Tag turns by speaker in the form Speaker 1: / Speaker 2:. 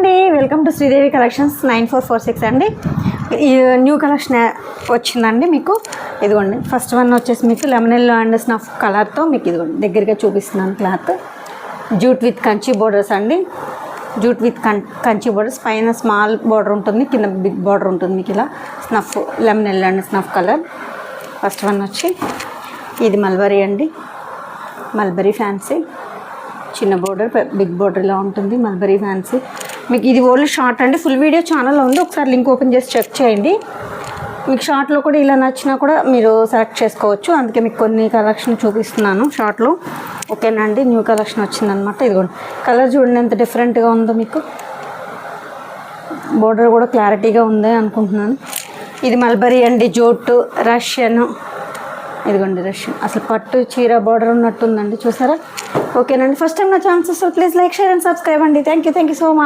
Speaker 1: అండి, welcome to Sridevi collections 9446 అండి. ఈ న్యూ కలెక్షన్ వచ్చిందండి మీకు. ఇదిగోండి ఫస్ట్ వన్ వచ్చేసి మీకు లెమన్ ఎల్లో అండ్ స్నఫ్ కలర్తో మీకు ఇదిగోండి దగ్గరగా చూపిస్తున్నాను. Cloth jute with Kanchi borders అండి. జూట్ విత్ కంచి బోర్డర్స్, పైన స్మాల్ బోర్డర్ ఉంటుంది, కింద బిగ్ బోర్డర్ ఉంటుంది మీకు. ఇలా snuff lemon yellow and snuff colour. First one వచ్చి ఇది మల్బరీ అండి, మల్బరీ ఫ్యాన్సీ. చిన్న బోర్డర్ బిగ్ బోర్డర్ ఇలా ఉంటుంది, మల్బరీ ఫ్యాన్సీ. మీకు ఇది ఓన్లీ షార్ట్ అండి, ఫుల్ వీడియో ఛానల్లో ఉంది, ఒకసారి లింక్ ఓపెన్ చేసి చెక్ చేయండి. మీకు షార్ట్లో కూడా ఇలా నచ్చినా కూడా మీరు సెలెక్ట్ చేసుకోవచ్చు, అందుకే మీకు కొన్ని కలెక్షన్ చూపిస్తున్నాను షార్ట్లో. ఓకేనా అండి, న్యూ కలెక్షన్ వచ్చిందనమాట. ఇదిగోండి కలర్ చూడండి ఎంత డిఫరెంట్గా ఉందో మీకు. బోర్డర్ కూడా క్లారిటీగా ఉంది అనుకుంటున్నాను. ఇది మల్బరీ అండి, జూట్ రష్యన్. ఇదిగోండి రష్యన్, అసలు పట్టు చీర బోర్డర్ ఉన్నట్టుందండి, చూసారా. ఓకేనండి, ఫస్ట్ టైం నా channel please like share and subscribe అండి. Thank you so much.